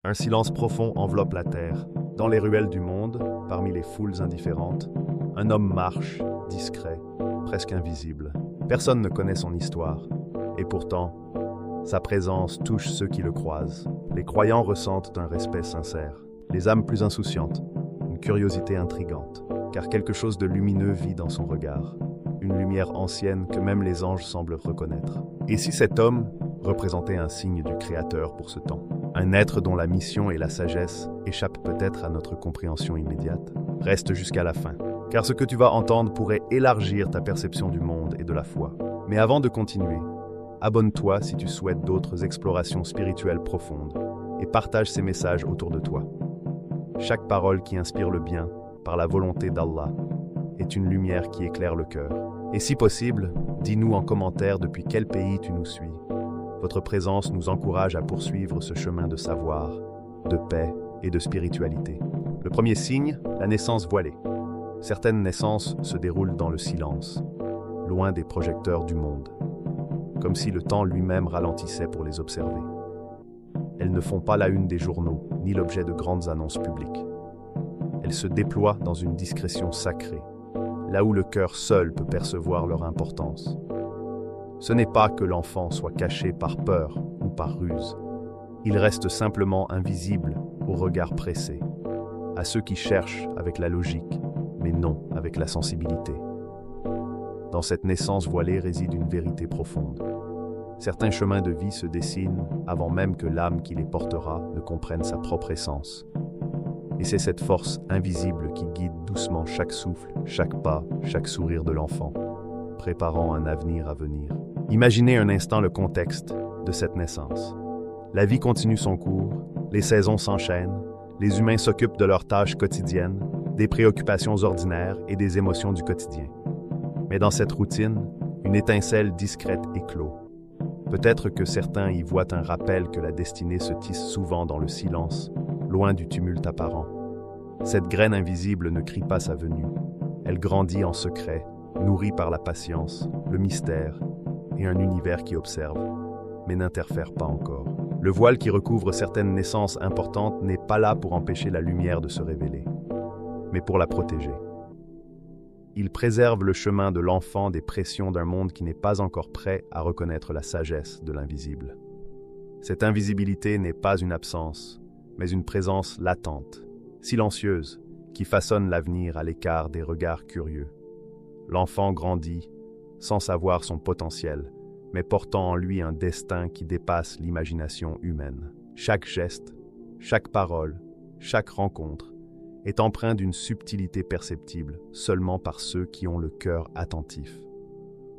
Un silence profond enveloppe la terre. Dans les ruelles du monde, parmi les foules indifférentes, un homme marche, discret, presque invisible. Personne ne connaît son histoire. Et pourtant, sa présence touche ceux qui le croisent. Les croyants ressentent un respect sincère. Les âmes plus insouciantes, une curiosité intrigante. Car quelque chose de lumineux vit dans son regard. Une lumière ancienne que même les anges semblent reconnaître. Et si cet homme représentait un signe du Créateur pour ce temps? Un être dont la mission et la sagesse échappent peut-être à notre compréhension immédiate? Reste jusqu'à la fin, car ce que tu vas entendre pourrait élargir ta perception du monde et de la foi. Mais avant de continuer, abonne-toi si tu souhaites d'autres explorations spirituelles profondes et partage ces messages autour de toi. Chaque parole qui inspire le bien, par la volonté d'Allah, est une lumière qui éclaire le cœur. Et si possible, dis-nous en commentaire depuis quel pays tu nous suis. Votre présence nous encourage à poursuivre ce chemin de savoir, de paix et de spiritualité. Le premier signe, la naissance voilée. Certaines naissances se déroulent dans le silence, loin des projecteurs du monde, comme si le temps lui-même ralentissait pour les observer. Elles ne font pas la une des journaux, ni l'objet de grandes annonces publiques. Elles se déploient dans une discrétion sacrée, là où le cœur seul peut percevoir leur importance. Ce n'est pas que l'enfant soit caché par peur ou par ruse. Il reste simplement invisible au regard pressé, à ceux qui cherchent avec la logique, mais non avec la sensibilité. Dans cette naissance voilée réside une vérité profonde. Certains chemins de vie se dessinent avant même que l'âme qui les portera ne comprenne sa propre essence. Et c'est cette force invisible qui guide doucement chaque souffle, chaque pas, chaque sourire de l'enfant, préparant un avenir à venir. Imaginez un instant le contexte de cette naissance. La vie continue son cours, les saisons s'enchaînent, les humains s'occupent de leurs tâches quotidiennes, des préoccupations ordinaires et des émotions du quotidien. Mais dans cette routine, une étincelle discrète éclot. Peut-être que certains y voient un rappel que la destinée se tisse souvent dans le silence, loin du tumulte apparent. Cette graine invisible ne crie pas sa venue. Elle grandit en secret, nourrie par la patience, le mystère et un univers qui observe, mais n'interfère pas encore. Le voile qui recouvre certaines naissances importantes n'est pas là pour empêcher la lumière de se révéler, mais pour la protéger. Il préserve le chemin de l'enfant des pressions d'un monde qui n'est pas encore prêt à reconnaître la sagesse de l'invisible. Cette invisibilité n'est pas une absence, mais une présence latente, silencieuse, qui façonne l'avenir à l'écart des regards curieux. L'enfant grandit, sans savoir son potentiel, mais portant en lui un destin qui dépasse l'imagination humaine. Chaque geste, chaque parole, chaque rencontre est empreint d'une subtilité perceptible seulement par ceux qui ont le cœur attentif.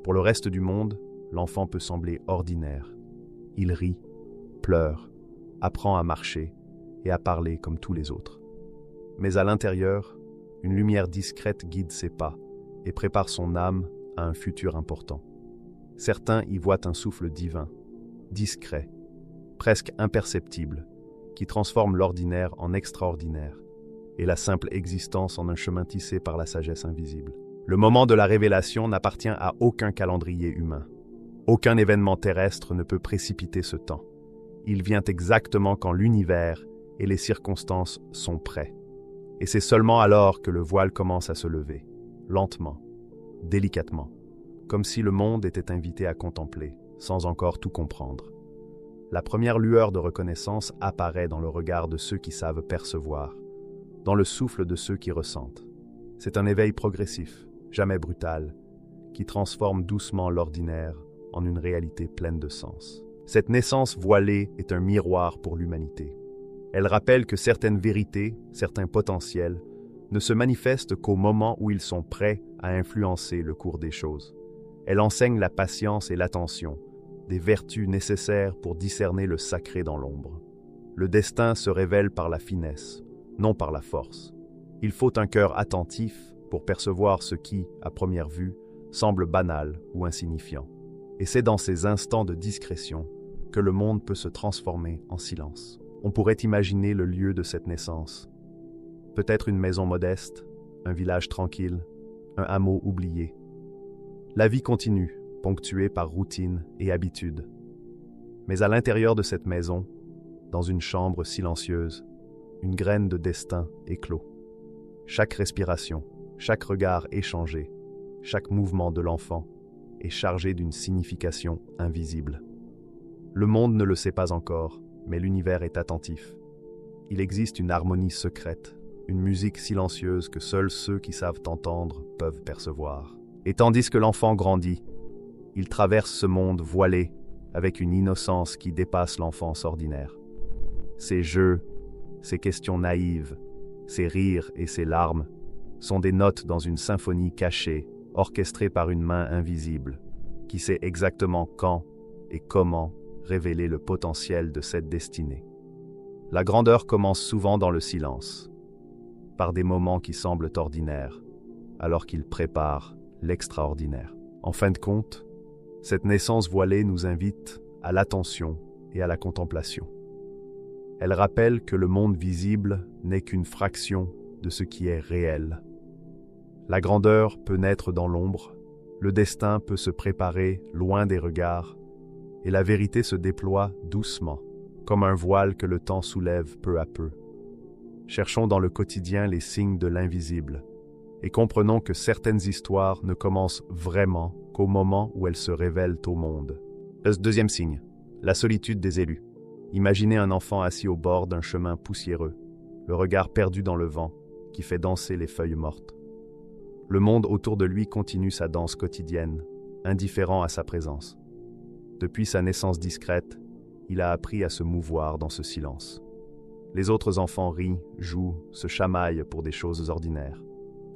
Pour le reste du monde, l'enfant peut sembler ordinaire. Il rit, pleure, apprend à marcher et à parler comme tous les autres. Mais à l'intérieur, une lumière discrète guide ses pas et prépare son âme à un futur important. Certains y voient un souffle divin, discret, presque imperceptible, qui transforme l'ordinaire en extraordinaire et la simple existence en un chemin tissé par la sagesse invisible. Le moment de la révélation n'appartient à aucun calendrier humain. Aucun événement terrestre ne peut précipiter ce temps. Il vient exactement quand l'univers et les circonstances sont prêts. Et c'est seulement alors que le voile commence à se lever, lentement, délicatement, comme si le monde était invité à contempler, sans encore tout comprendre. La première lueur de reconnaissance apparaît dans le regard de ceux qui savent percevoir, dans le souffle de ceux qui ressentent. C'est un éveil progressif, jamais brutal, qui transforme doucement l'ordinaire en une réalité pleine de sens. Cette naissance voilée est un miroir pour l'humanité. Elle rappelle que certaines vérités, certains potentiels, ne se manifestent qu'au moment où ils sont prêts à influencer le cours des choses. Elle enseigne la patience et l'attention, des vertus nécessaires pour discerner le sacré dans l'ombre. Le destin se révèle par la finesse, non par la force. Il faut un cœur attentif pour percevoir ce qui, à première vue, semble banal ou insignifiant. Et c'est dans ces instants de discrétion que le monde peut se transformer en silence. On pourrait imaginer le lieu de cette naissance. Peut-être une maison modeste, un village tranquille, un hameau oublié. La vie continue, ponctuée par routine et habitude. Mais à l'intérieur de cette maison, dans une chambre silencieuse, une graine de destin éclot. Chaque respiration, chaque regard échangé, chaque mouvement de l'enfant est chargé d'une signification invisible. Le monde ne le sait pas encore, mais l'univers est attentif. Il existe une harmonie secrète, une musique silencieuse que seuls ceux qui savent entendre peuvent percevoir. Et tandis que l'enfant grandit, il traverse ce monde voilé avec une innocence qui dépasse l'enfance ordinaire. Ses jeux, ses questions naïves, ses rires et ses larmes sont des notes dans une symphonie cachée, orchestrée par une main invisible, qui sait exactement quand et comment révéler le potentiel de cette destinée. La grandeur commence souvent dans le silence, par des moments qui semblent ordinaires, alors qu'ils préparent l'extraordinaire. En fin de compte, cette naissance voilée nous invite à l'attention et à la contemplation. Elle rappelle que le monde visible n'est qu'une fraction de ce qui est réel. La grandeur peut naître dans l'ombre, le destin peut se préparer loin des regards, et la vérité se déploie doucement, comme un voile que le temps soulève peu à peu. Cherchons dans le quotidien les signes de l'invisible, et comprenons que certaines histoires ne commencent vraiment qu'au moment où elles se révèlent au monde. Deuxième signe, la solitude des élus. Imaginez un enfant assis au bord d'un chemin poussiéreux, le regard perdu dans le vent qui fait danser les feuilles mortes. Le monde autour de lui continue sa danse quotidienne, indifférent à sa présence. Depuis sa naissance discrète, il a appris à se mouvoir dans ce silence. Les autres enfants rient, jouent, se chamaillent pour des choses ordinaires.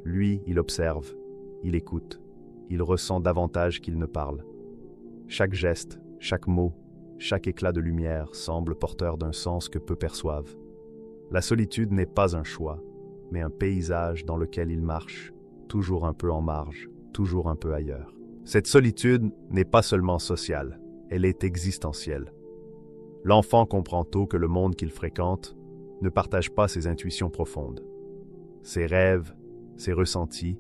Lui, il observe, il écoute, il ressent davantage qu'il ne parle. Chaque geste, chaque mot, chaque éclat de lumière semble porteur d'un sens que peu perçoivent. La solitude n'est pas un choix, mais un paysage dans lequel il marche, toujours un peu en marge, toujours un peu ailleurs. Cette solitude n'est pas seulement sociale, elle est existentielle. L'enfant comprend tôt que le monde qu'il fréquente ne partage pas ses intuitions profondes. Ses rêves, ses ressentis,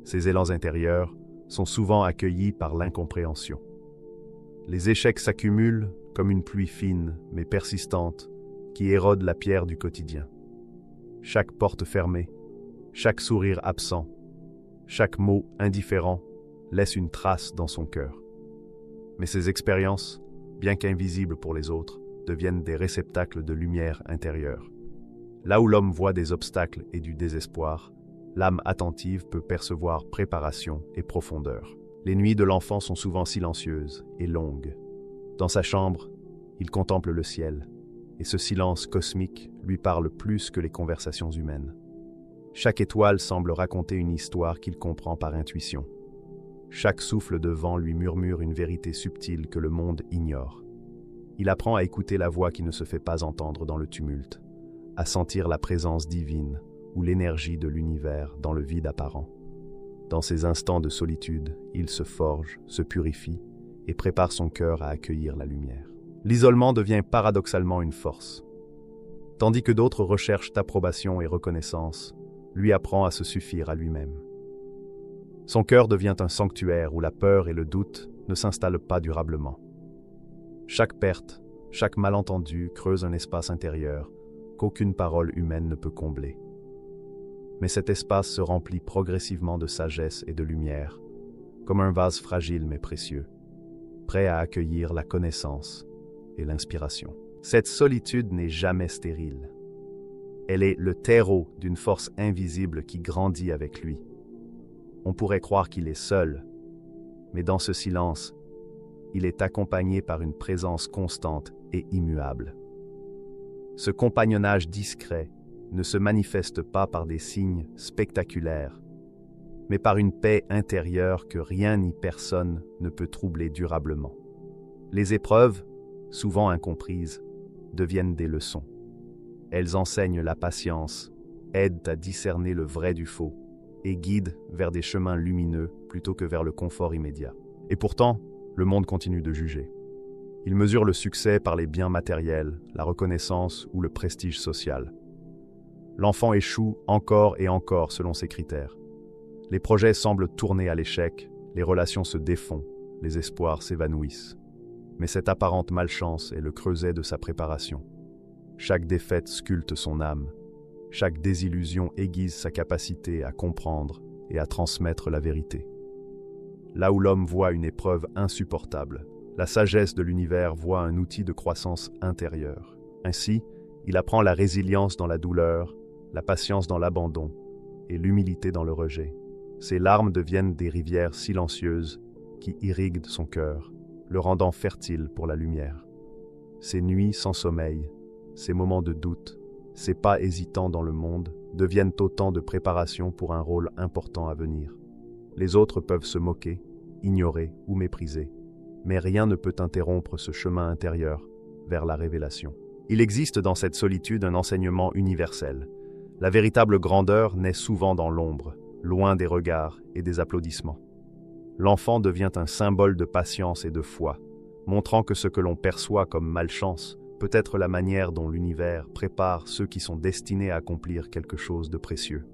ses élans intérieurs sont souvent accueillis par l'incompréhension. Les échecs s'accumulent comme une pluie fine mais persistante qui érode la pierre du quotidien. Chaque porte fermée, chaque sourire absent, chaque mot indifférent laisse une trace dans son cœur. Mais ces expériences, bien qu'invisibles pour les autres, deviennent des réceptacles de lumière intérieure. Là où l'homme voit des obstacles et du désespoir, l'âme attentive peut percevoir préparation et profondeur. Les nuits de l'enfant sont souvent silencieuses et longues. Dans sa chambre, il contemple le ciel, et ce silence cosmique lui parle plus que les conversations humaines. Chaque étoile semble raconter une histoire qu'il comprend par intuition. Chaque souffle de vent lui murmure une vérité subtile que le monde ignore. Il apprend à écouter la voix qui ne se fait pas entendre dans le tumulte, à sentir la présence divine ou l'énergie de l'univers dans le vide apparent. Dans ces instants de solitude, il se forge, se purifie et prépare son cœur à accueillir la lumière. L'isolement devient paradoxalement une force. Tandis que d'autres recherchent approbation et reconnaissance, lui apprend à se suffire à lui-même. Son cœur devient un sanctuaire où la peur et le doute ne s'installent pas durablement. Chaque perte, chaque malentendu creuse un espace intérieur qu'aucune parole humaine ne peut combler. Mais cet espace se remplit progressivement de sagesse et de lumière, comme un vase fragile mais précieux, prêt à accueillir la connaissance et l'inspiration. Cette solitude n'est jamais stérile. Elle est le terreau d'une force invisible qui grandit avec lui. On pourrait croire qu'il est seul, mais dans ce silence, il est accompagné par une présence constante et immuable. Ce compagnonnage discret ne se manifeste pas par des signes spectaculaires, mais par une paix intérieure que rien ni personne ne peut troubler durablement. Les épreuves, souvent incomprises, deviennent des leçons. Elles enseignent la patience, aident à discerner le vrai du faux et guident vers des chemins lumineux plutôt que vers le confort immédiat. Et pourtant, le monde continue de juger. Il mesure le succès par les biens matériels, la reconnaissance ou le prestige social. L'enfant échoue encore et encore selon ses critères. Les projets semblent tourner à l'échec, les relations se défont, les espoirs s'évanouissent. Mais cette apparente malchance est le creuset de sa préparation. Chaque défaite sculpte son âme. Chaque désillusion aiguise sa capacité à comprendre et à transmettre la vérité. Là où l'homme voit une épreuve insupportable, la sagesse de l'univers voit un outil de croissance intérieure. Ainsi, il apprend la résilience dans la douleur, la patience dans l'abandon et l'humilité dans le rejet. Ses larmes deviennent des rivières silencieuses qui irriguent son cœur, le rendant fertile pour la lumière. Ses nuits sans sommeil, ses moments de doute, ses pas hésitants dans le monde deviennent autant de préparation pour un rôle important à venir. Les autres peuvent se moquer, ignorer ou mépriser, mais rien ne peut interrompre ce chemin intérieur vers la révélation. Il existe dans cette solitude un enseignement universel. La véritable grandeur naît souvent dans l'ombre, loin des regards et des applaudissements. L'enfant devient un symbole de patience et de foi, montrant que ce que l'on perçoit comme malchance peut être la manière dont l'univers prépare ceux qui sont destinés à accomplir quelque chose de précieux.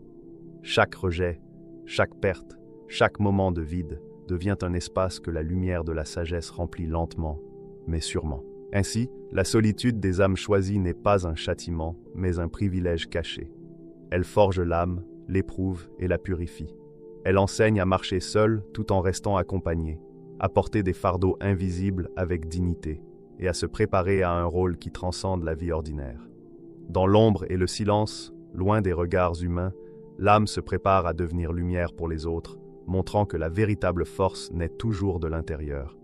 Chaque rejet, chaque perte, chaque moment de vide devient un espace que la lumière de la sagesse remplit lentement, mais sûrement. Ainsi, la solitude des âmes choisies n'est pas un châtiment, mais un privilège caché. Elle forge l'âme, l'éprouve et la purifie. Elle enseigne à marcher seule tout en restant accompagnée, à porter des fardeaux invisibles avec dignité et à se préparer à un rôle qui transcende la vie ordinaire. Dans l'ombre et le silence, loin des regards humains, l'âme se prépare à devenir lumière pour les autres, montrant que la véritable force naît toujours de l'intérieur,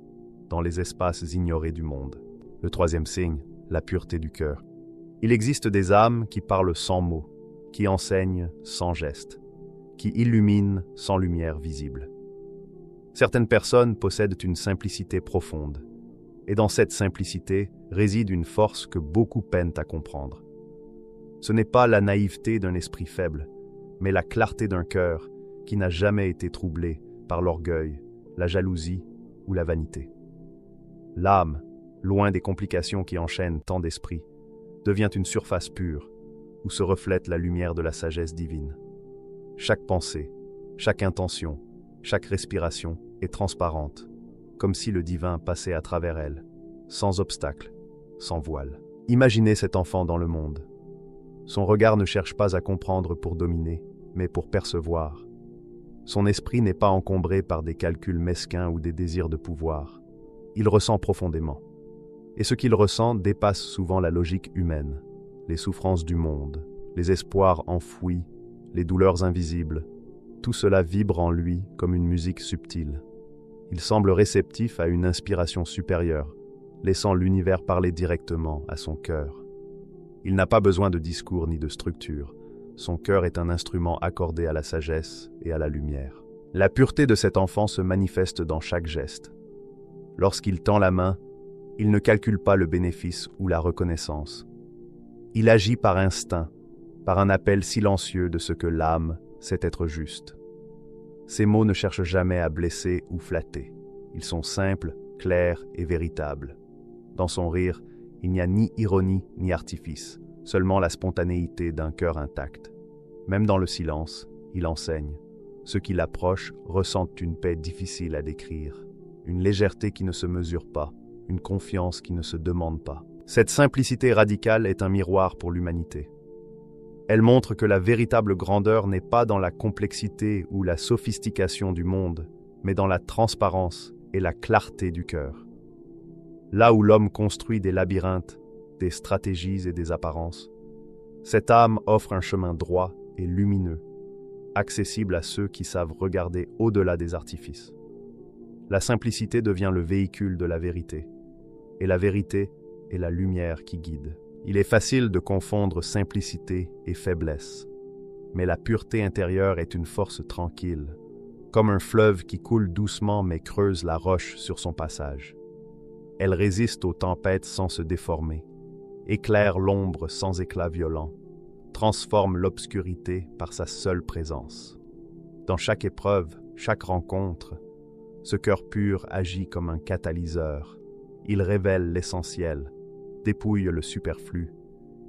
dans les espaces ignorés du monde. Le troisième signe, la pureté du cœur. Il existe des âmes qui parlent sans mots, qui enseignent sans geste, qui illuminent sans lumière visible. Certaines personnes possèdent une simplicité profonde, et dans cette simplicité réside une force que beaucoup peinent à comprendre. Ce n'est pas la naïveté d'un esprit faible, mais la clarté d'un cœur qui n'a jamais été troublé par l'orgueil, la jalousie ou la vanité. L'âme, loin des complications qui enchaînent tant d'esprits, devient une surface pure où se reflète la lumière de la sagesse divine. Chaque pensée, chaque intention, chaque respiration est transparente, comme si le divin passait à travers elle, sans obstacle, sans voile. Imaginez cet enfant dans le monde. Son regard ne cherche pas à comprendre pour dominer, mais pour percevoir. Son esprit n'est pas encombré par des calculs mesquins ou des désirs de pouvoir. Il ressent profondément. Et ce qu'il ressent dépasse souvent la logique humaine, les souffrances du monde, les espoirs enfouis, les douleurs invisibles. Tout cela vibre en lui comme une musique subtile. Il semble réceptif à une inspiration supérieure, laissant l'univers parler directement à son cœur. Il n'a pas besoin de discours ni de structure. Son cœur est un instrument accordé à la sagesse et à la lumière. La pureté de cet enfant se manifeste dans chaque geste. Lorsqu'il tend la main, il ne calcule pas le bénéfice ou la reconnaissance. Il agit par instinct, par un appel silencieux de ce que l'âme sait être juste. Ses mots ne cherchent jamais à blesser ou flatter. Ils sont simples, clairs et véritables. Dans son rire, il n'y a ni ironie ni artifice, seulement la spontanéité d'un cœur intact. Même dans le silence, il enseigne. Ceux qui l'approchent ressentent une paix difficile à décrire, une légèreté qui ne se mesure pas, une confiance qui ne se demande pas. Cette simplicité radicale est un miroir pour l'humanité. Elle montre que la véritable grandeur n'est pas dans la complexité ou la sophistication du monde, mais dans la transparence et la clarté du cœur. Là où l'homme construit des labyrinthes, des stratégies et des apparences, cette âme offre un chemin droit et lumineux, accessible à ceux qui savent regarder au-delà des artifices. La simplicité devient le véhicule de la vérité, et la vérité est la lumière qui guide. Il est facile de confondre simplicité et faiblesse, mais la pureté intérieure est une force tranquille, comme un fleuve qui coule doucement mais creuse la roche sur son passage. Elle résiste aux tempêtes sans se déformer, éclaire l'ombre sans éclat violent, transforme l'obscurité par sa seule présence. Dans chaque épreuve, chaque rencontre, ce cœur pur agit comme un catalyseur. Il révèle l'essentiel, dépouille le superflu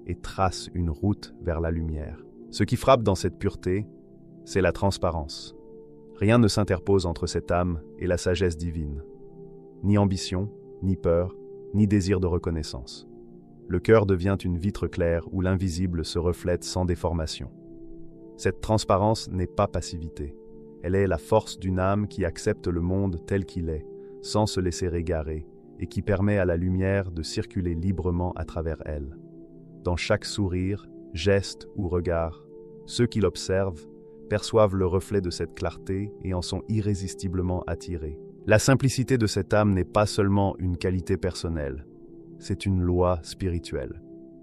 et trace une route vers la lumière. Ce qui frappe dans cette pureté, c'est la transparence. Rien ne s'interpose entre cette âme et la sagesse divine. Ni ambition, ni peur, ni désir de reconnaissance. Le cœur devient une vitre claire où l'invisible se reflète sans déformation. Cette transparence n'est pas passivité. Elle est la force d'une âme qui accepte le monde tel qu'il est, sans se laisser égarer, et qui permet à la lumière de circuler librement à travers elle. Dans chaque sourire, geste ou regard, ceux qui l'observent perçoivent le reflet de cette clarté et en sont irrésistiblement attirés. La simplicité de cette âme n'est pas seulement une qualité personnelle, c'est une loi spirituelle.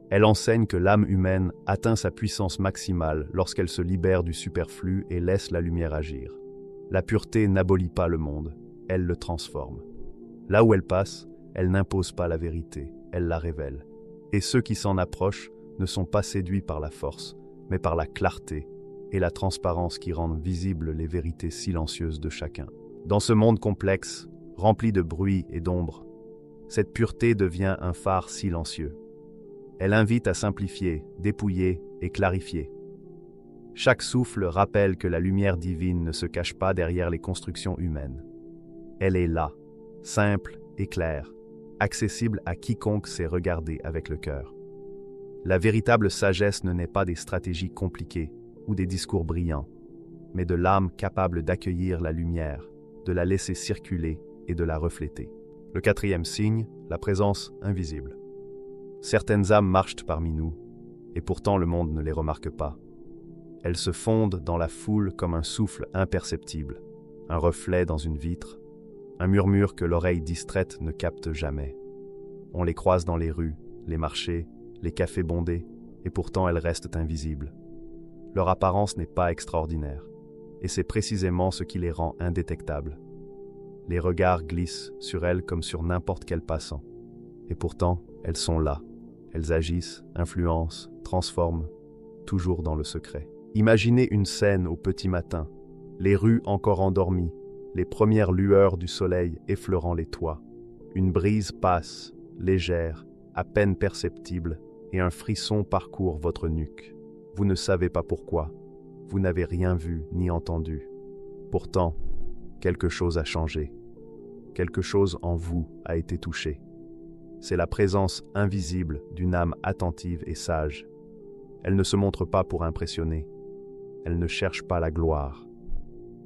Elle enseigne que l'âme humaine atteint sa puissance maximale lorsqu'elle se libère du superflu et laisse la lumière agir. La pureté n'abolit pas le monde, elle le transforme. Là où elle passe, elle n'impose pas la vérité, elle la révèle. Et ceux qui s'en approchent ne sont pas séduits par la force, mais par la clarté et la transparence qui rendent visibles les vérités silencieuses de chacun. Dans ce monde complexe, rempli de bruit et d'ombre, cette pureté devient un phare silencieux. Elle invite à simplifier, dépouiller et clarifier. Chaque souffle rappelle que la lumière divine ne se cache pas derrière les constructions humaines. Elle est là, simple et claire, accessible à quiconque sait regarder avec le cœur. La véritable sagesse ne naît pas des stratégies compliquées ou des discours brillants, mais de l'âme capable d'accueillir la lumière, de la laisser circuler et de la refléter. Le quatrième signe, la présence invisible. Certaines âmes marchent parmi nous, et pourtant le monde ne les remarque pas. Elles se fondent dans la foule comme un souffle imperceptible, un reflet dans une vitre, un murmure que l'oreille distraite ne capte jamais. On les croise dans les rues, les marchés, les cafés bondés, et pourtant elles restent invisibles. Leur apparence n'est pas extraordinaire, et c'est précisément ce qui les rend indétectables. Les regards glissent sur elles comme sur n'importe quel passant, et pourtant elles sont là. Elles agissent, influencent, transforment, toujours dans le secret. Imaginez une scène au petit matin, les rues encore endormies, les premières lueurs du soleil effleurant les toits. Une brise passe, légère, à peine perceptible, et un frisson parcourt votre nuque. Vous ne savez pas pourquoi, vous n'avez rien vu ni entendu. Pourtant, quelque chose a changé. Quelque chose en vous a été touché. C'est la présence invisible d'une âme attentive et sage. Elle ne se montre pas pour impressionner. Elle ne cherche pas la gloire.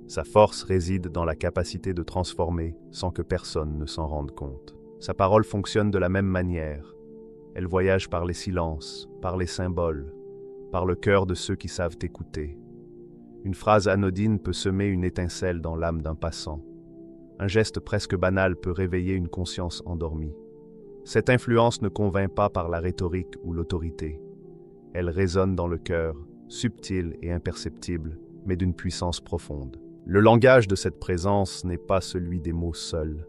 Sa force réside dans la capacité de transformer sans que personne ne s'en rende compte. Sa parole fonctionne de la même manière. Elle voyage par les silences, par les symboles, par le cœur de ceux qui savent écouter. Une phrase anodine peut semer une étincelle dans l'âme d'un passant. Un geste presque banal peut réveiller une conscience endormie. Cette influence ne convainc pas par la rhétorique ou l'autorité. Elle résonne dans le cœur, subtile et imperceptible, mais d'une puissance profonde. Le langage de cette présence n'est pas celui des mots seuls.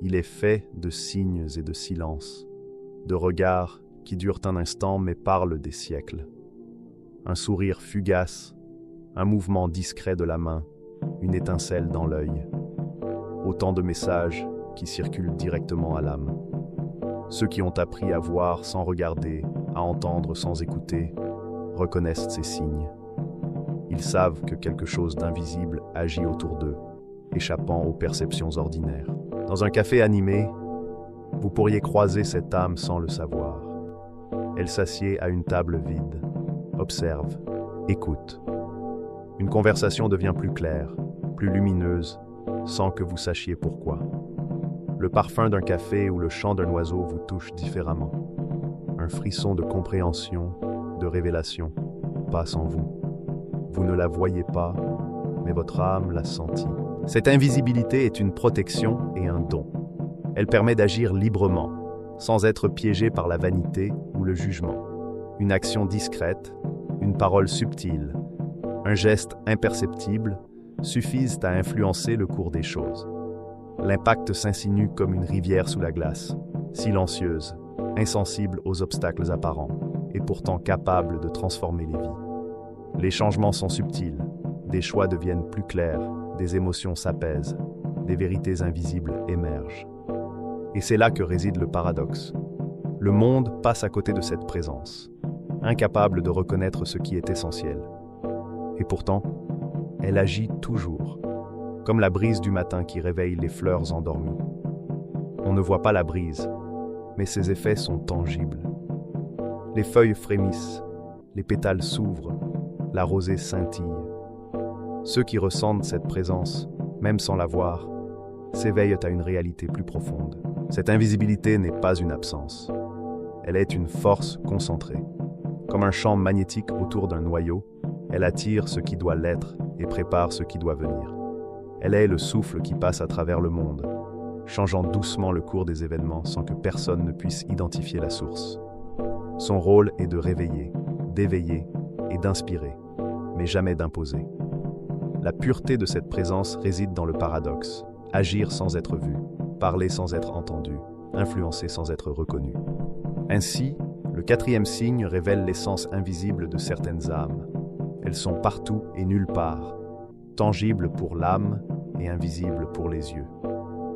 Il est fait de signes et de silences, de regards qui durent un instant mais parlent des siècles. Un sourire fugace, un mouvement discret de la main, une étincelle dans l'œil. Autant de messages qui circulent directement à l'âme. Ceux qui ont appris à voir sans regarder, à entendre sans écouter, reconnaissent ces signes. Ils savent que quelque chose d'invisible agit autour d'eux, échappant aux perceptions ordinaires. Dans un café animé, vous pourriez croiser cette âme sans le savoir. Elle s'assied à une table vide, observe, écoute. Une conversation devient plus claire, plus lumineuse, sans que vous sachiez pourquoi. Le parfum d'un café ou le chant d'un oiseau vous touche différemment. Un frisson de compréhension, de révélation, passe en vous. Vous ne la voyez pas, mais votre âme l'a sentie. Cette invisibilité est une protection et un don. Elle permet d'agir librement, sans être piégé par la vanité ou le jugement. Une action discrète, une parole subtile, un geste imperceptible suffisent à influencer le cours des choses. L'impact s'insinue comme une rivière sous la glace, silencieuse, insensible aux obstacles apparents, et pourtant capable de transformer les vies. Les changements sont subtils, des choix deviennent plus clairs, des émotions s'apaisent, des vérités invisibles émergent. Et c'est là que réside le paradoxe. Le monde passe à côté de cette présence, incapable de reconnaître ce qui est essentiel. Et pourtant, elle agit toujours, comme la brise du matin qui réveille les fleurs endormies. On ne voit pas la brise, mais ses effets sont tangibles. Les feuilles frémissent, les pétales s'ouvrent, la rosée scintille. Ceux qui ressentent cette présence, même sans la voir, s'éveillent à une réalité plus profonde. Cette invisibilité n'est pas une absence. Elle est une force concentrée. Comme un champ magnétique autour d'un noyau, elle attire ce qui doit l'être et prépare ce qui doit venir. Elle est le souffle qui passe à travers le monde, changeant doucement le cours des événements sans que personne ne puisse identifier la source. Son rôle est de réveiller, d'éveiller et d'inspirer, mais jamais d'imposer. La pureté de cette présence réside dans le paradoxe: agir sans être vu, parler sans être entendu, influencer sans être reconnu. Ainsi, le quatrième signe révèle l'essence invisible de certaines âmes. Elles sont partout et nulle part, tangibles pour l'âme et invisibles pour les yeux.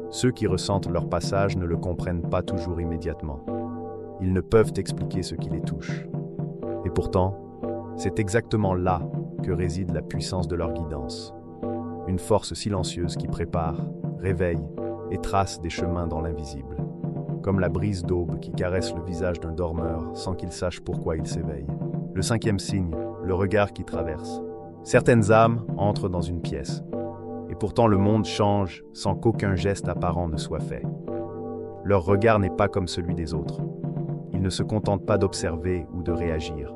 Ceux qui ressentent leur passage ne le comprennent pas toujours immédiatement. Ils ne peuvent expliquer ce qui les touche. Et pourtant, c'est exactement là que réside la puissance de leur guidance. Une force silencieuse qui prépare, réveille et trace des chemins dans l'invisible. Comme la brise d'aube qui caresse le visage d'un dormeur sans qu'il sache pourquoi il s'éveille. Le cinquième signe, le regard qui traverse. Certaines âmes entrent dans une pièce, et pourtant le monde change sans qu'aucun geste apparent ne soit fait. Leur regard n'est pas comme celui des autres. Ils ne se contentent pas d'observer ou de réagir.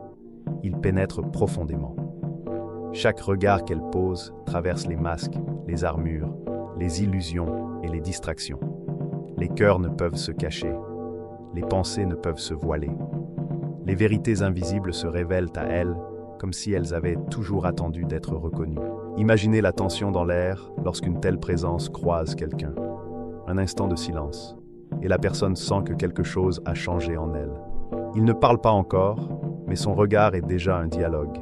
Ils pénètrent profondément. Chaque regard qu'elles posent traverse les masques, les armures, les illusions et les distractions. Les cœurs ne peuvent se cacher. Les pensées ne peuvent se voiler. Les vérités invisibles se révèlent à elles comme si elles avaient toujours attendu d'être reconnues. Imaginez la tension dans l'air lorsqu'une telle présence croise quelqu'un. Un instant de silence, et la personne sent que quelque chose a changé en elle. Il ne parle pas encore, mais son regard est déjà un dialogue.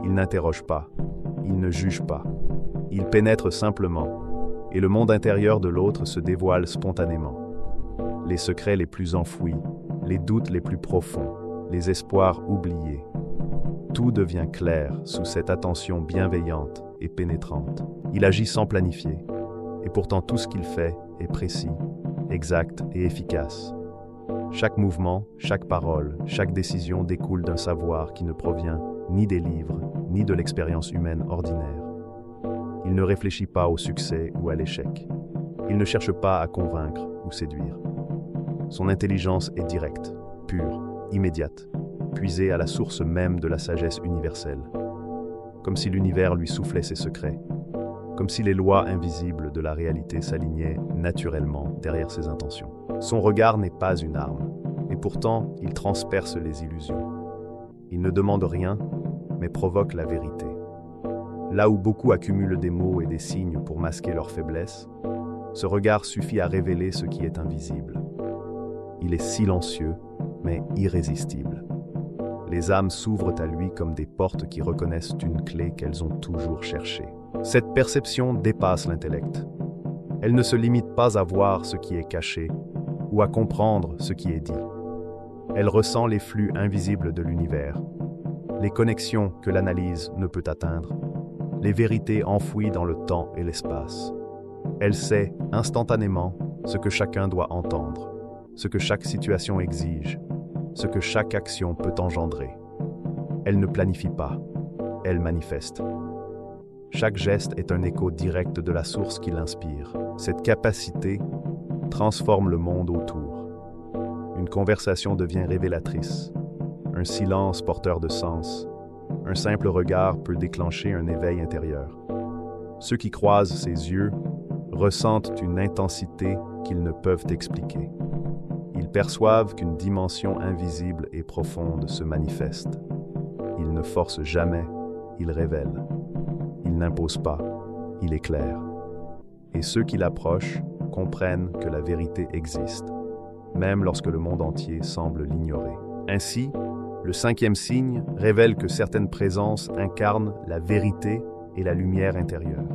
Il n'interroge pas, il ne juge pas. Il pénètre simplement, et le monde intérieur de l'autre se dévoile spontanément. Les secrets les plus enfouis, les doutes les plus profonds, les espoirs oubliés. Tout devient clair sous cette attention bienveillante et pénétrante. Il agit sans planifier, et pourtant tout ce qu'il fait est précis, exact et efficace. Chaque mouvement, chaque parole, chaque décision découle d'un savoir qui ne provient ni des livres, ni de l'expérience humaine ordinaire. Il ne réfléchit pas au succès ou à l'échec. Il ne cherche pas à convaincre ou séduire. Son intelligence est directe, pure, immédiate, puisée à la source même de la sagesse universelle. Comme si l'univers lui soufflait ses secrets, comme si les lois invisibles de la réalité s'alignaient naturellement derrière ses intentions. Son regard n'est pas une arme, et pourtant il transperce les illusions. Il ne demande rien, mais provoque la vérité. Là où beaucoup accumulent des mots et des signes pour masquer leurs faiblesses, ce regard suffit à révéler ce qui est invisible. Il est silencieux, mais irrésistible. Les âmes s'ouvrent à lui comme des portes qui reconnaissent une clé qu'elles ont toujours cherchée. Cette perception dépasse l'intellect. Elle ne se limite pas à voir ce qui est caché ou à comprendre ce qui est dit. Elle ressent les flux invisibles de l'univers, les connexions que l'analyse ne peut atteindre, les vérités enfouies dans le temps et l'espace. Elle sait instantanément ce que chacun doit entendre, ce que chaque situation exige, ce que chaque action peut engendrer. Elle ne planifie pas, elle manifeste. Chaque geste est un écho direct de la source qui l'inspire. Cette capacité transforme le monde autour. Une conversation devient révélatrice, un silence porteur de sens, un simple regard peut déclencher un éveil intérieur. Ceux qui croisent ses yeux ressentent une intensité qu'ils ne peuvent expliquer. Ils perçoivent qu'une dimension invisible et profonde se manifeste. Il ne force jamais, il révèle. Il n'impose pas, il éclaire. Et ceux qui l'approchent comprennent que la vérité existe, même lorsque le monde entier semble l'ignorer. Ainsi, le cinquième signe révèle que certaines présences incarnent la vérité et la lumière intérieure.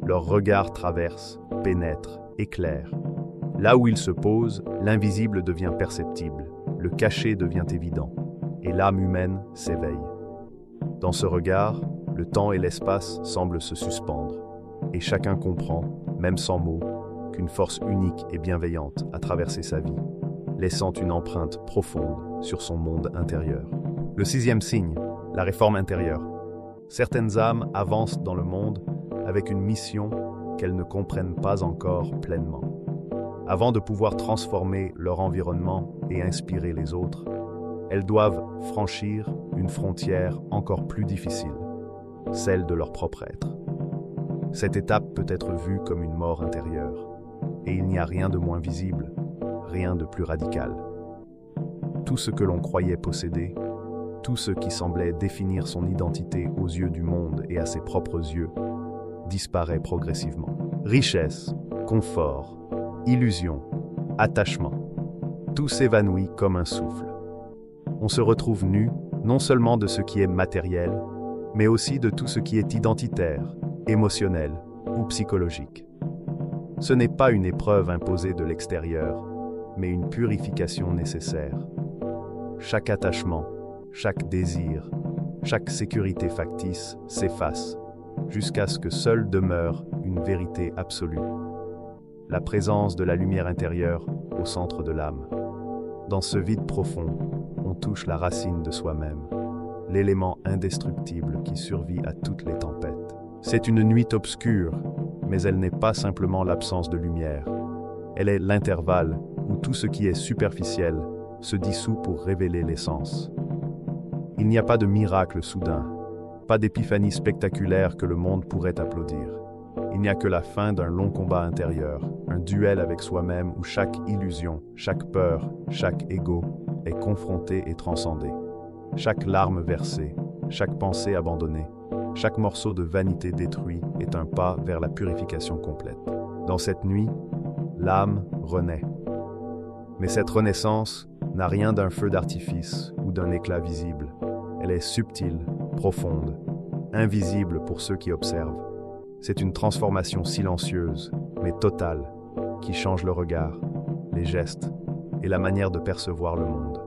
Leur regard traverse, pénètre, éclaire. Là où ils se posent, l'invisible devient perceptible, le caché devient évident, et l'âme humaine s'éveille. Dans ce regard, le temps et l'espace semblent se suspendre, et chacun comprend, même sans mots, qu'une force unique et bienveillante a traversé sa vie, laissant une empreinte profonde sur son monde intérieur. Le sixième signe, la réforme intérieure. Certaines âmes avancent dans le monde avec une mission qu'elles ne comprennent pas encore pleinement. Avant de pouvoir transformer leur environnement et inspirer les autres, elles doivent franchir une frontière encore plus difficile, celle de leur propre être. Cette étape peut être vue comme une mort intérieure, et il n'y a rien de moins visible, rien de plus radical. Tout ce que l'on croyait posséder, tout ce qui semblait définir son identité aux yeux du monde et à ses propres yeux, disparaît progressivement. Richesse, confort, illusion, attachement, tout s'évanouit comme un souffle. On se retrouve nu, non seulement de ce qui est matériel, mais aussi de tout ce qui est identitaire, émotionnel ou psychologique. Ce n'est pas une épreuve imposée de l'extérieur, mais une purification nécessaire. Chaque attachement, chaque désir, chaque sécurité factice s'efface, jusqu'à ce que seule demeure une vérité absolue. La présence de la lumière intérieure au centre de l'âme. Dans ce vide profond, on touche la racine de soi-même, l'élément indestructible qui survit à toutes les tempêtes. C'est une nuit obscure, mais elle n'est pas simplement l'absence de lumière. Elle est l'intervalle où tout ce qui est superficiel se dissout pour révéler l'essence. Il n'y a pas de miracle soudain, pas d'épiphanie spectaculaire que le monde pourrait applaudir. Il n'y a que la fin d'un long combat intérieur, un duel avec soi-même où chaque illusion, chaque peur, chaque ego est confronté et transcendé. Chaque larme versée, chaque pensée abandonnée, chaque morceau de vanité détruit est un pas vers la purification complète. Dans cette nuit, l'âme renaît. Mais cette renaissance n'a rien d'un feu d'artifice ou d'un éclat visible. Elle est subtile, profonde, invisible pour ceux qui observent. C'est une transformation silencieuse, mais totale, qui change le regard, les gestes et la manière de percevoir le monde.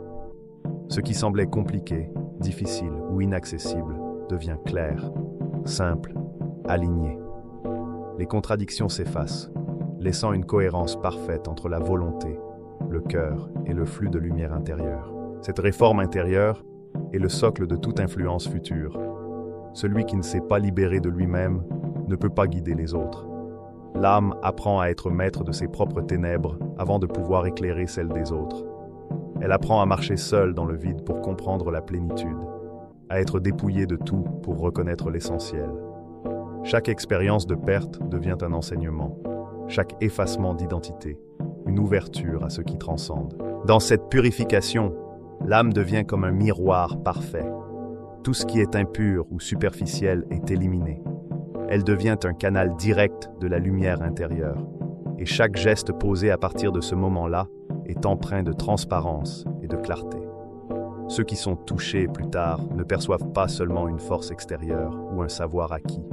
Ce qui semblait compliqué, difficile ou inaccessible devient clair, simple, aligné. Les contradictions s'effacent, laissant une cohérence parfaite entre la volonté, le cœur et le flux de lumière intérieure. Cette réforme intérieure est le socle de toute influence future. Celui qui ne s'est pas libéré de lui-même ne peut pas guider les autres. L'âme apprend à être maître de ses propres ténèbres avant de pouvoir éclairer celles des autres. Elle apprend à marcher seule dans le vide pour comprendre la plénitude, à être dépouillée de tout pour reconnaître l'essentiel. Chaque expérience de perte devient un enseignement, chaque effacement d'identité, une ouverture à ce qui transcende. Dans cette purification, l'âme devient comme un miroir parfait. Tout ce qui est impur ou superficiel est éliminé. Elle devient un canal direct de la lumière intérieure. Et chaque geste posé à partir de ce moment-là est empreint de transparence et de clarté. Ceux qui sont touchés plus tard ne perçoivent pas seulement une force extérieure ou un savoir acquis.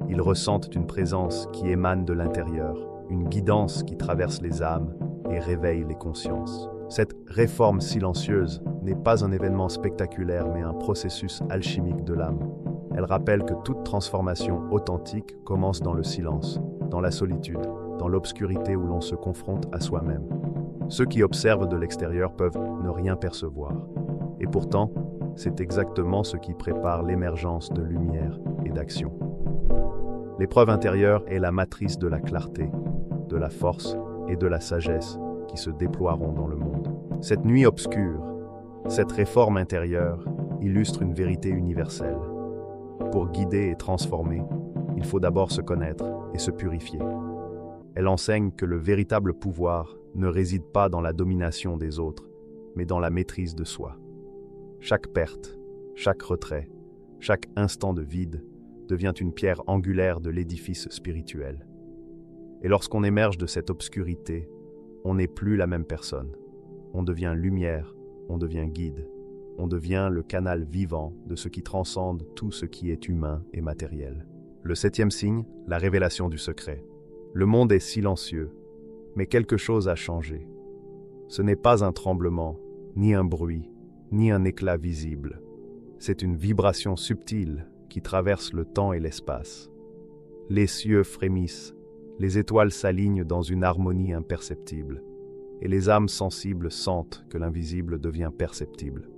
Ils ressentent une présence qui émane de l'intérieur, une guidance qui traverse les âmes et réveille les consciences. Cette réforme silencieuse n'est pas un événement spectaculaire mais un processus alchimique de l'âme. Elle rappelle que toute transformation authentique commence dans le silence, dans la solitude, dans l'obscurité où l'on se confronte à soi-même. Ceux qui observent de l'extérieur peuvent ne rien percevoir. Et pourtant, c'est exactement ce qui prépare l'émergence de lumière et d'action. L'épreuve intérieure est la matrice de la clarté, de la force et de la sagesse qui se déploieront dans le monde. Cette nuit obscure, cette réforme intérieure illustre une vérité universelle. Pour guider et transformer, il faut d'abord se connaître et se purifier. Elle enseigne que le véritable pouvoir ne réside pas dans la domination des autres, mais dans la maîtrise de soi. Chaque perte, chaque retrait, chaque instant de vide devient une pierre angulaire de l'édifice spirituel. Et lorsqu'on émerge de cette obscurité, on n'est plus la même personne. On devient lumière, on devient guide, on devient le canal vivant de ce qui transcende tout ce qui est humain et matériel. Le septième signe, la révélation du secret. Le monde est silencieux, mais quelque chose a changé. Ce n'est pas un tremblement, ni un bruit, ni un éclat visible. C'est une vibration subtile qui traverse le temps et l'espace. Les cieux frémissent, les étoiles s'alignent dans une harmonie imperceptible. et les âmes sensibles sentent que l'invisible devient perceptible.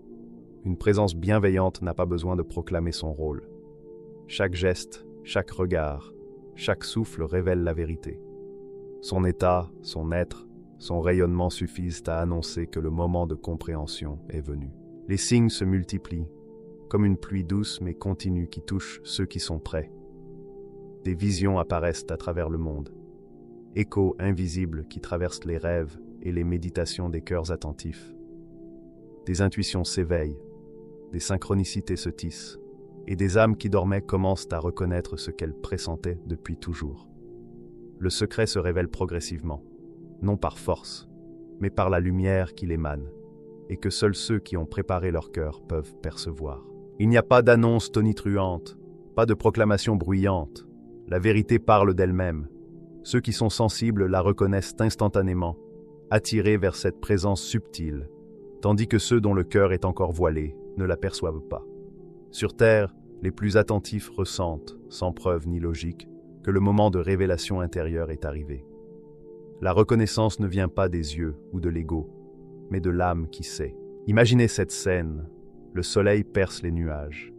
Une présence bienveillante n'a pas besoin de proclamer son rôle. Chaque geste, chaque regard, chaque souffle révèle la vérité. Son état, son être, son rayonnement suffisent à annoncer que le moment de compréhension est venu. Les signes se multiplient, comme une pluie douce mais continue qui touche ceux qui sont prêts. Des visions apparaissent à travers le monde, échos invisibles qui traversent les rêves et les méditations des cœurs attentifs. Des intuitions s'éveillent, des synchronicités se tissent, et des âmes qui dormaient commencent à reconnaître ce qu'elles pressentaient depuis toujours. Le secret se révèle progressivement, non par force, mais par la lumière qui l'émane, et que seuls ceux qui ont préparé leur cœur peuvent percevoir. Il n'y a pas d'annonce tonitruante, pas de proclamation bruyante. La vérité parle d'elle-même. Ceux qui sont sensibles la reconnaissent instantanément, attirés vers cette présence subtile, tandis que ceux dont le cœur est encore voilé ne l'aperçoivent pas. Sur terre, les plus attentifs ressentent, sans preuve ni logique, que le moment de révélation intérieure est arrivé. La reconnaissance ne vient pas des yeux ou de l'ego, mais de l'âme qui sait. Imaginez cette scène. Le soleil perce les nuages,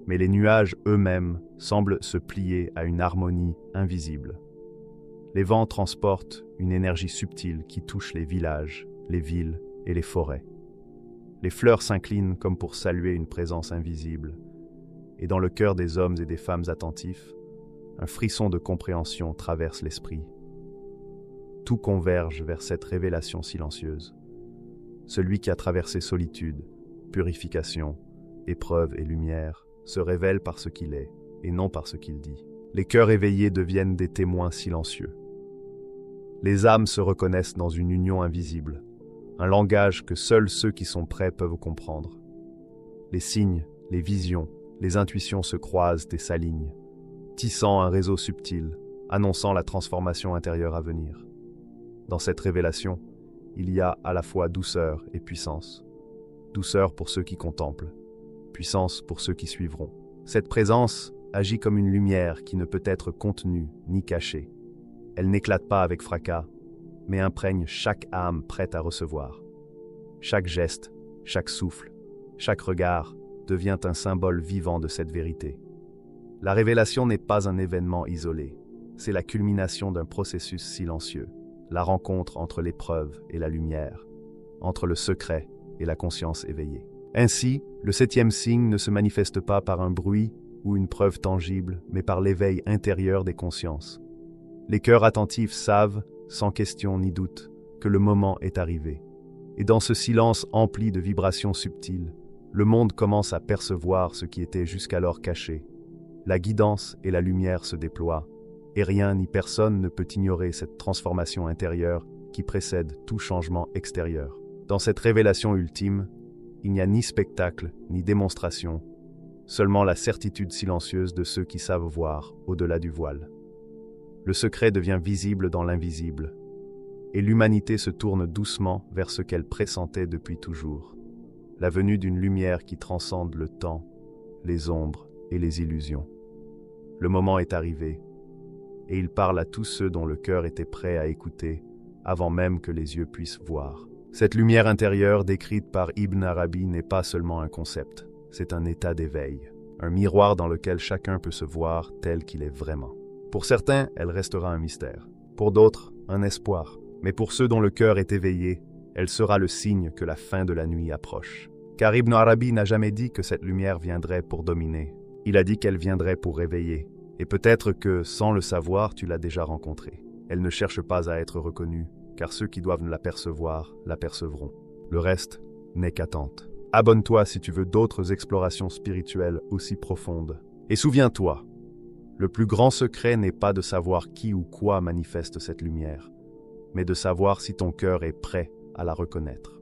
mais les nuages eux-mêmes semblent se plier à une harmonie invisible. Les vents transportent une énergie subtile qui touche les villages, les villes et les forêts. Les fleurs s'inclinent comme pour saluer une présence invisible, et dans le cœur des hommes et des femmes attentifs, un frisson de compréhension traverse l'esprit. Tout converge vers cette révélation silencieuse. Celui qui a traversé solitude, purification, épreuve et lumière, se révèle par ce qu'il est, et non par ce qu'il dit. Les cœurs éveillés deviennent des témoins silencieux. Les âmes se reconnaissent dans une union invisible, un langage que seuls ceux qui sont prêts peuvent comprendre. Les signes, les visions, les intuitions se croisent et s'alignent, tissant un réseau subtil, annonçant la transformation intérieure à venir. Dans cette révélation, il y a à la fois douceur et puissance. Douceur pour ceux qui contemplent, puissance pour ceux qui suivront. Cette présence agit comme une lumière qui ne peut être contenue ni cachée. Elle n'éclate pas avec fracas, mais imprègne chaque âme prête à recevoir. Chaque geste, chaque souffle, chaque regard devient un symbole vivant de cette vérité. La révélation n'est pas un événement isolé, c'est la culmination d'un processus silencieux, la rencontre entre l'épreuve et la lumière, entre le secret et la conscience éveillée. Ainsi, le 7e signe ne se manifeste pas par un bruit ou une preuve tangible, mais par l'éveil intérieur des consciences. Les cœurs attentifs savent, sans question ni doute, que le moment est arrivé. Et dans ce silence empli de vibrations subtiles, le monde commence à percevoir ce qui était jusqu'alors caché. La guidance et la lumière se déploient, et rien ni personne ne peut ignorer cette transformation intérieure qui précède tout changement extérieur. Dans cette révélation ultime, il n'y a ni spectacle, ni démonstration, seulement la certitude silencieuse de ceux qui savent voir au-delà du voile. Le secret devient visible dans l'invisible, et l'humanité se tourne doucement vers ce qu'elle pressentait depuis toujours, la venue d'une lumière qui transcende le temps, les ombres et les illusions. Le moment est arrivé, et il parle à tous ceux dont le cœur était prêt à écouter, avant même que les yeux puissent voir. Cette lumière intérieure décrite par Ibn Arabi n'est pas seulement un concept, c'est un état d'éveil, un miroir dans lequel chacun peut se voir tel qu'il est vraiment. Pour certains, elle restera un mystère, pour d'autres, un espoir, mais pour ceux dont le cœur est éveillé, elle sera le signe que la fin de la nuit approche. Car Ibn Arabi n'a jamais dit que cette lumière viendrait pour dominer, il a dit qu'elle viendrait pour réveiller, et peut-être que, sans le savoir, tu l'as déjà rencontrée. Elle ne cherche pas à être reconnue, car ceux qui doivent l'apercevoir, l'apercevront. Le reste n'est qu'attente. Abonne-toi si tu veux d'autres explorations spirituelles aussi profondes. Et souviens-toi, le plus grand secret n'est pas de savoir qui ou quoi manifeste cette lumière, mais de savoir si ton cœur est prêt à la reconnaître.